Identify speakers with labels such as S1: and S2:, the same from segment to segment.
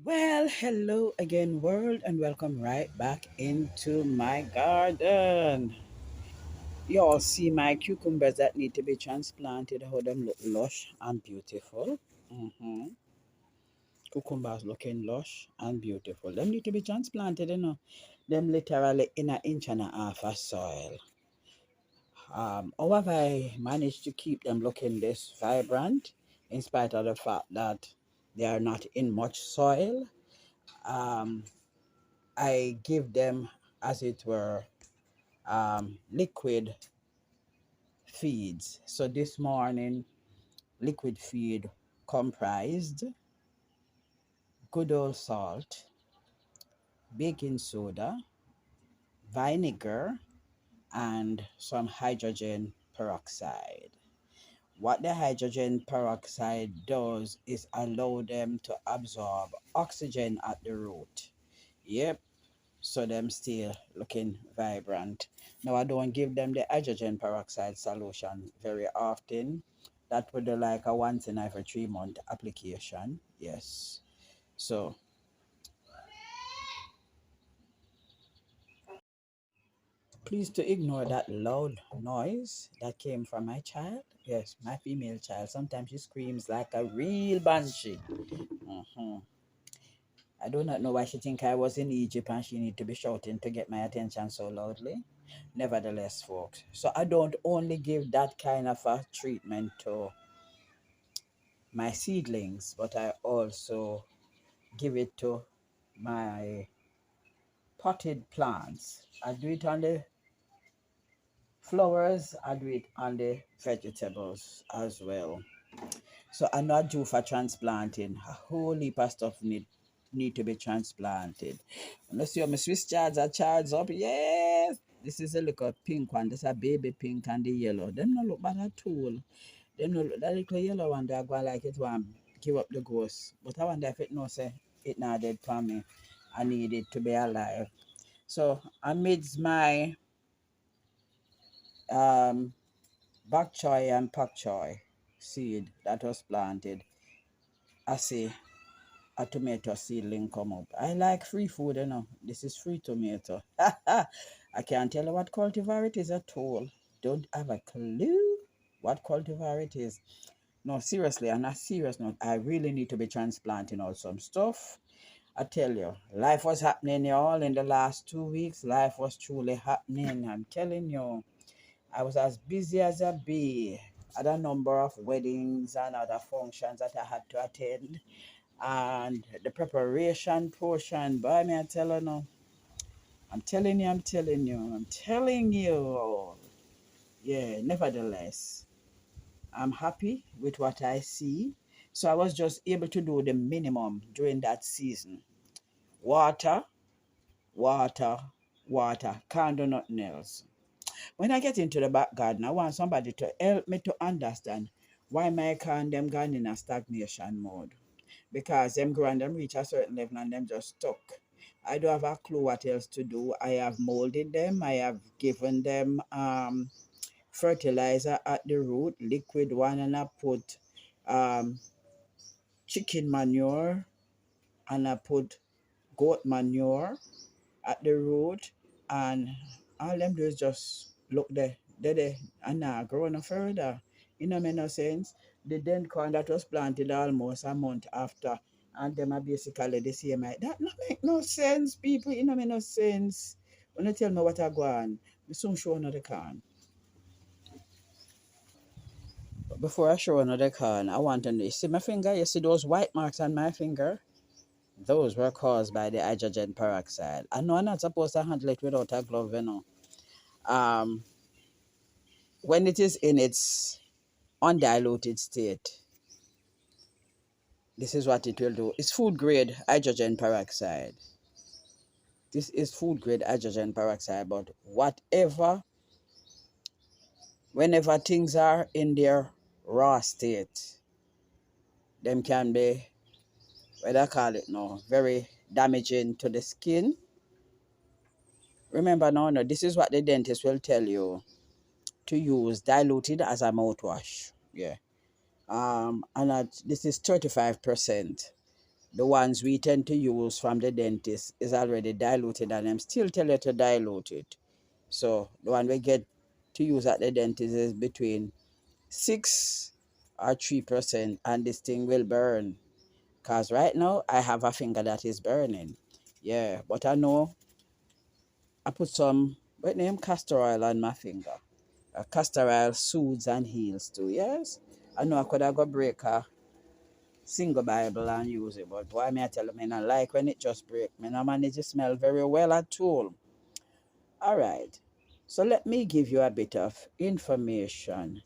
S1: Well, hello again, world, and welcome right back into my garden. You all see my cucumbers that need to be transplanted, how them look lush and beautiful. hmm Cucumbers looking lush and beautiful. Them need to be transplanted, Them literally in an inch and a half of soil. How have I managed to keep them looking this vibrant in spite of the fact that they are not in much soil? Um, I give them, as it were, liquid feeds. So this morning, liquid feed comprised good old salt, baking soda, vinegar, and some hydrogen peroxide. What the hydrogen peroxide does is allow them to absorb oxygen at the root. Yep, so them still looking vibrant. Now I don't give them the hydrogen peroxide solution very often. That would be like a once in every 3 month application. Yes. So please to ignore that loud noise that came from my child. Yes, my female child. Sometimes she screams like a real banshee. Mhm. I do not know why she think I was in Egypt and she need to be shouting to get my attention so loudly. Nevertheless, folks, so I don't only give that kind of a treatment to my seedlings, but I also give it to my potted plants. I do it on the flowers, I do it on the vegetables as well. So I'm not due for transplanting. A whole heap of stuff need to be transplanted. Let's see how my Swiss chards are charged up. Yes. This is a little pink one. This is a baby pink and the yellow. Them not look bad at all. Them no look that little yellow one they go like it one give up the ghost. But I wonder if it no say it not dead for me. I need it to be alive. So amidst my um bok choy and pak choy seed that was planted, I see a tomato seedling come up. I like free food, This is free tomato. I can't tell you what cultivar it is at all. Don't have a clue what cultivar it is. No, seriously, on a serious note, I really need to be transplanting out some stuff. I tell you, life was happening, y'all, in the last 2 weeks. Life was truly happening. I'm telling you, I was as busy as a bee. Had a number of weddings and other functions that I had to attend. And the preparation portion, boy, me I tell you no. I'm telling you. Yeah, nevertheless, I'm happy with what I see. So I was just able to do the minimum during that season. Water, water, water. Can't do nothing else. When I get into the back garden, I want somebody to help me to understand why my can them gone in a stagnation mode. Because them grow and them reach a certain level and them just stuck. I don't have a clue what else to do. I have molded them. I have given them fertilizer at the root, liquid one, and I put um, chicken manure and I put goat manure at the root, and all them do is just look there, and now grow no further. You know, make no sense. The then corn that was planted almost a month after, and them are basically the same. That not make no sense, people. You know, make no sense. When you tell me what I go on, we soon show another corn. But before I show another corn, I want to know. You see my finger? You see those white marks on my finger? Those were caused by the hydrogen peroxide. I know I'm not supposed to handle it without a glove. Um, when it is in its undiluted state, this is what it will do. It's food grade hydrogen peroxide. This is food grade hydrogen peroxide, but whenever things are in their raw state, them can be, what I call it now, very damaging to the skin. Remember now, no, this is what the dentist will tell you to use diluted as a mouthwash. Yeah. And this is 35%. the ones we tend to use from the dentist is already diluted and them still tell you to dilute it. So the one we get to use at the dentist is between 6 or 3%, and this thing will burn. Because right now I have a finger that is burning. Yeah, but I know I put some, what name, castor oil on my finger. Castor oil soothes and heals too, yes? I know I could have got break a single Bible and use it, but boy, me I tell you, me not like when it just break. Me not manage to smell very well at all. All right, so let me give you a bit of information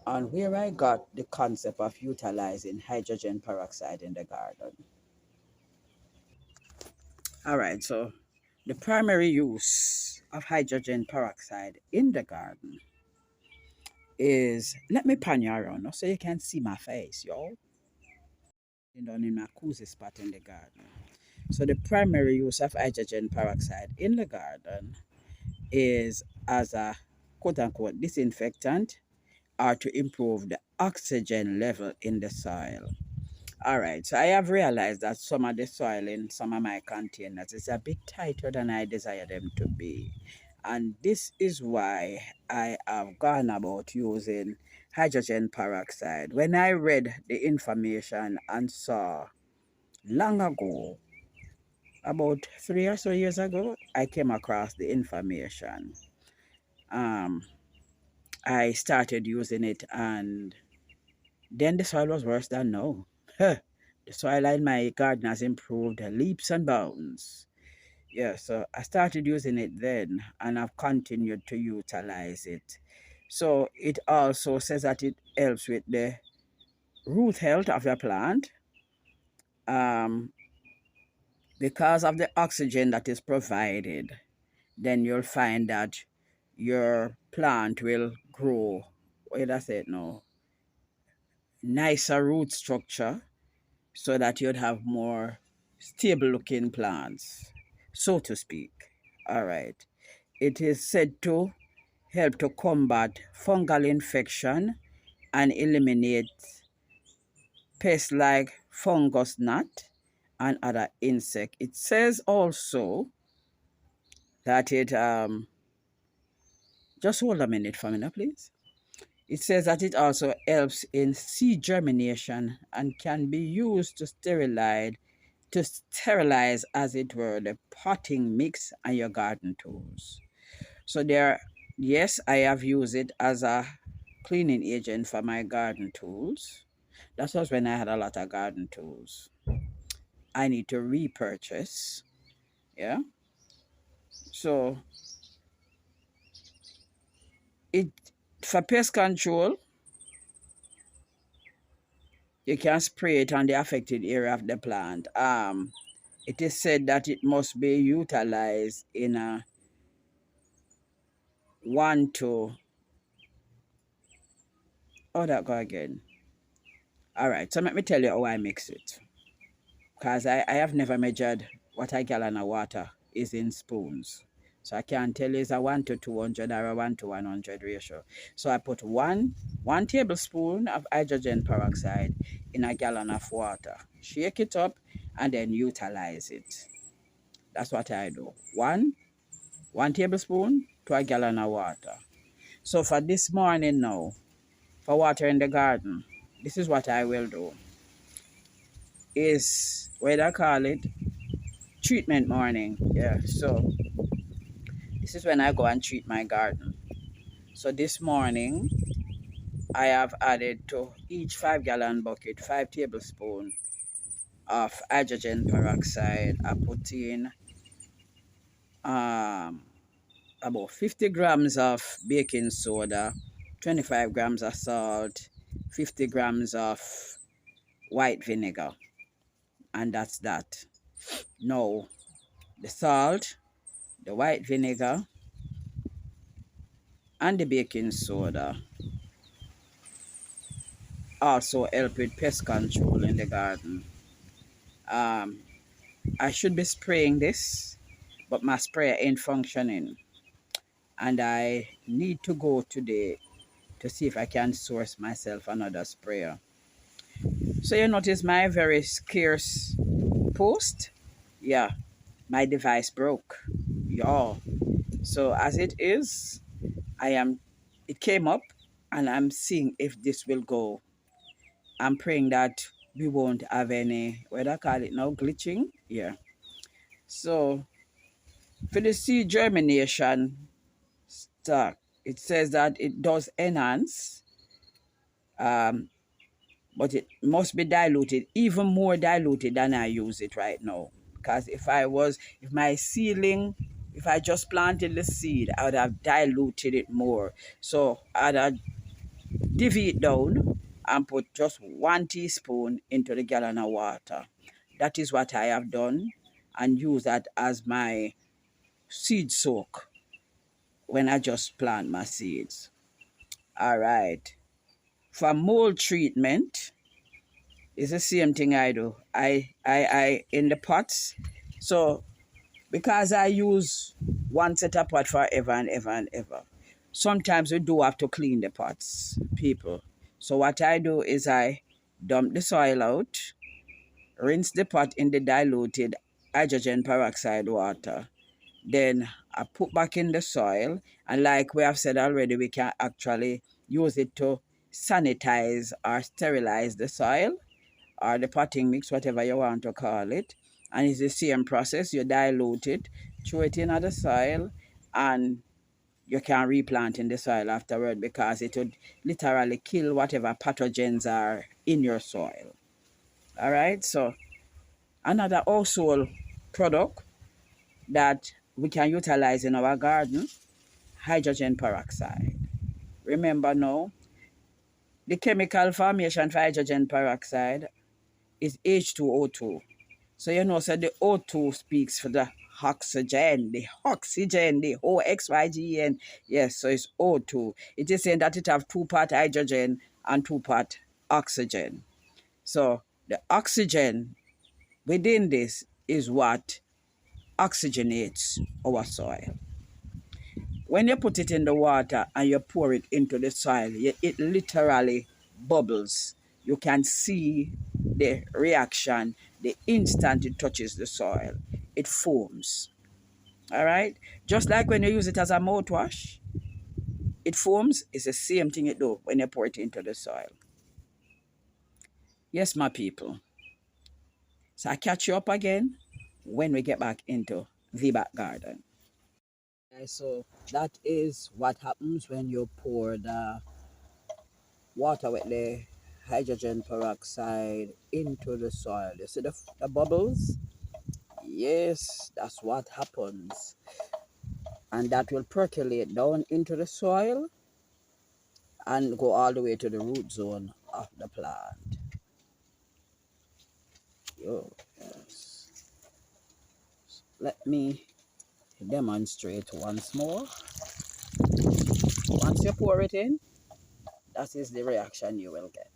S1: on where I got the concept of utilizing hydrogen peroxide in the garden. All right, so the primary use of hydrogen peroxide in the garden is, let me pan you around now so you can see my face, yo. Down in my cozy spot in the garden. So the primary use of hydrogen peroxide in the garden is as a quote unquote disinfectant or to improve the oxygen level in the soil. All right, so I have realized that some of the soil in some of my containers is a bit tighter than I desire them to be. And this is why I have gone about using hydrogen peroxide. When I read the information and saw long ago, about 3 or so years ago, I came across the information. Um, I started using it, and then the soil was worse than now. The soil in my garden has improved leaps and bounds. Yeah, so I started using it then, and I've continued to utilize it. So it also says that it helps with the root health of your plant. Um, because of the oxygen that is provided, then you'll find that your plant will grow, what did I say it now? Nicer root structure, so that you'd have more stable looking plants, so to speak. All right. It is said to help to combat fungal infection and eliminate pests like fungus gnat and other insect. It says also that it just hold a minute for me now, please. It says that it also helps in seed germination and can be used to sterilize, as it were, the potting mix and your garden tools. So there, yes, I have used it as a cleaning agent for my garden tools. That was when I had a lot of garden tools. I need to repurchase. Yeah. So it, for pest control, you can spray it on the affected area of the plant. It is said that it must be utilized in a 1 to, oh, that go again. All right, so let me tell you how I mix it. Because I have never measured what a gallon of water is in spoons. So I can't tell you it's a 1 to 200 or a 1 to 100 ratio. So I put one tablespoon of hydrogen peroxide in a gallon of water. Shake it up and then utilize it. That's what I do. One tablespoon to a gallon of water. So for this morning now, for water in the garden, this is what I will do. Is what I call it, treatment morning. Yeah, so this is when I go and treat my garden. So this morning I have added to each 5 gallon bucket 5 tablespoons of hydrogen peroxide. I put in about 50 grams of baking soda, 25 grams of salt, 50 grams of white vinegar, and that's that. Now the salt, the white vinegar, and the baking soda also help with pest control in the garden. I should be spraying this, but my sprayer ain't functioning, and I need to go today to see if I can source myself another sprayer. So you notice my very scarce post, yeah, my device broke. Y'all. So as it is, I am, it came up and I'm seeing if this will go. I'm praying that we won't have any, what do I call it now, glitching? Yeah. So for the seed germination stock, it says that it does enhance, um, but it must be diluted, even more diluted than I use it right now. Because if my seedling, if I just planted the seed, I would have diluted it more. So I'd have divvy it down and put just 1 teaspoon into the gallon of water. That is what I have done, and use that as my seed soak when I just plant my seeds. All right. For mold treatment, it's the same thing I do. I in the pots. So because I use one set of pot forever and ever and ever, sometimes we do have to clean the pots, people. So what I do is I dump the soil out, rinse the pot in the diluted hydrogen peroxide water. Then I put back in the soil, and like we have said already, we can actually use it to sanitize or sterilize the soil or the potting mix, whatever you want to call it. And it's the same process. You dilute it, throw it in the soil, and you can replant in the soil afterward, because it would literally kill whatever pathogens are in your soil. All right. So another household product that we can utilize in our garden, hydrogen peroxide. Remember now, the chemical formation for hydrogen peroxide is H2O2. So you know, so the O2 speaks for the oxygen, the OXYGEN. Yes, so it's O2. It is saying that it have 2-part hydrogen and 2-part oxygen. So the oxygen within this is what oxygenates our soil. When you put it in the water and you pour it into the soil, it literally bubbles. You can see the reaction the instant it touches the soil. It foams. All right? Just like when you use it as a mouthwash, it foams. It's the same thing it do when you pour it into the soil. Yes, my people. So I catch you up again when we get back into the back garden. So that is what happens when you pour the water with the hydrogen peroxide into the soil. You see the bubbles? Yes, that's what happens. And that will percolate down into the soil and go all the way to the root zone of the plant. Yo, yes. Let me demonstrate once more. Once you pour it in, that is the reaction you will get.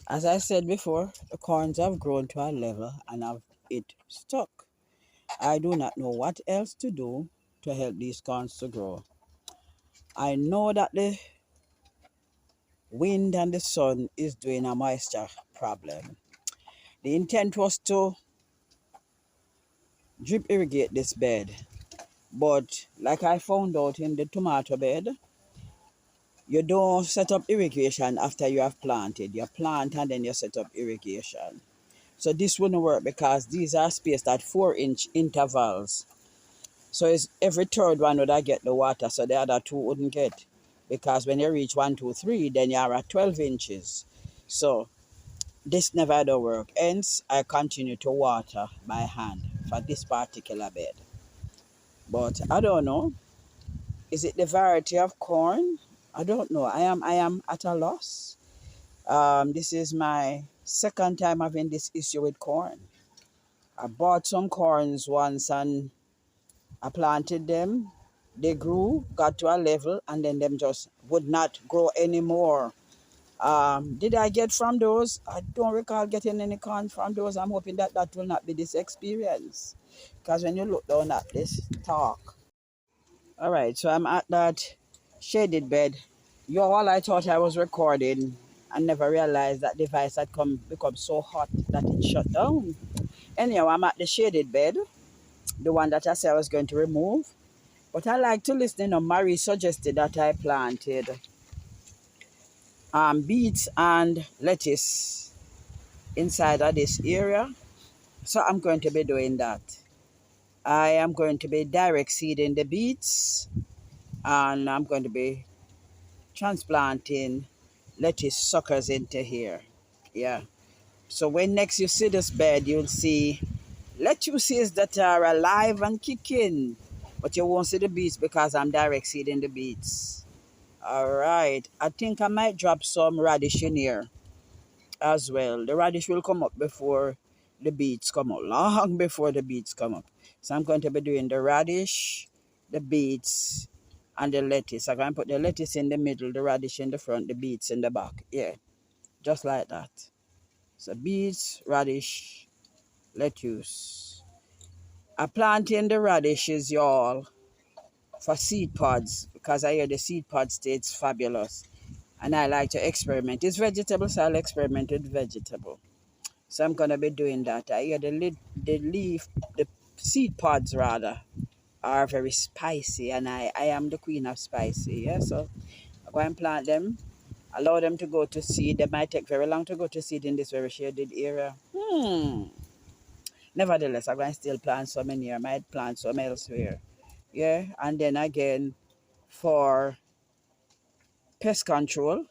S1: As I said before, the corns have grown to a level and have it stuck. I do not know what else to do to help these corns to grow. I know that the wind and the sun is doing a moisture problem. The intent was to drip irrigate this bed, but like I found out in the tomato bed, you don't set up irrigation after you have planted. You plant and then you set up irrigation. So this wouldn't work because these are spaced at 4-inch intervals. So it's every third one would I get the water, so the other two wouldn't get. Because when you reach 1, 2, 3, then you are at 12 inches. So this never do work. Hence, I continue to water by hand for this particular bed. But I don't know. Is it the variety of corn? I don't know. I am at a loss. This is my Second time having this issue with corn. I bought some corns once and I planted them. They grew, got to a level, and then them just would not grow anymore. Did I get from those? I don't recall getting any corn from those. I'm hoping that that will not be this experience. Because when you look down at this talk. All right, so I'm at that shaded bed. You all, I thought I was recording and never realized that device had become so hot that it shut down. Anyhow, I'm at the shaded bed, the one that I said I was going to remove. But I like to listen. Marie suggested that I planted beets and lettuce inside of this area. So I'm going to be doing that. I am going to be direct seeding the beets and I'm going to be transplanting lettuce suckers into here. Yeah. So when next you see this bed, you'll see lettuces that are alive and kicking. But you won't see the beets because I'm direct seeding the beets. All right. I think I might drop some radish in here as well. The radish will come up before the beets come up, long before the beets come up. So I'm going to be doing the radish, the beets, and the lettuce. I'm going to put the lettuce in the middle, the radish in the front, the beets in the back. Yeah, just like that. So beets, radish, lettuce. I planting the radishes, y'all, for seed pods because I hear the seed pod state's fabulous. And I like to experiment. It's vegetable, so I'll experiment with vegetable. So I'm gonna be doing that. I hear the seed pods rather, are very spicy, and I am the queen of spicy. Yeah, so I go and plant them, allow them to go to seed. They might take very long to go to seed in this very shaded area. Nevertheless, I'm going to still plant some in here. I might plant some elsewhere. Yeah, and then again for pest control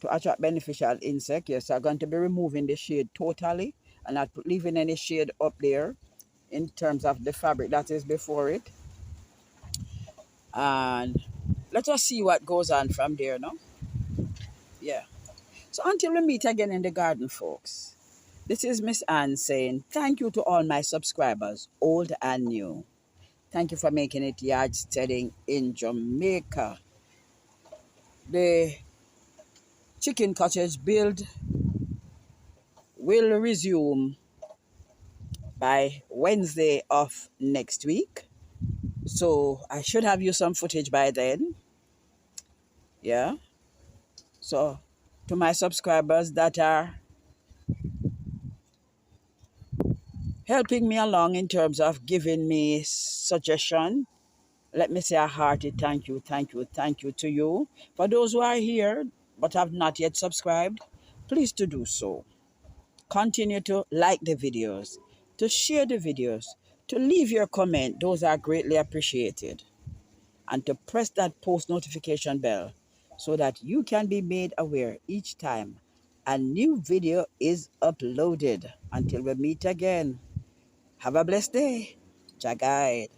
S1: to attract beneficial insect. Yes, I'm going to be removing the shade totally and not leaving any shade up there in terms of the fabric that is before it. And let us see what goes on from there, no? Yeah. So until we meet again in the garden, folks, this is Miss Anne saying thank you to all my subscribers, old and new. Thank you for making it yard steading in Jamaica. The chicken cottage build will resume by Wednesday of next week. So I should have you some footage by then. Yeah. So to my subscribers that are helping me along in terms of giving me suggestion, let me say a hearty thank you, thank you, thank you to you. For those who are here but have not yet subscribed, please to do so. Continue to like the videos, to share the videos, to leave your comment. Those are greatly appreciated. And to press that post notification bell so that you can be made aware each time a new video is uploaded. Until we meet again, have a blessed day. Jah guide.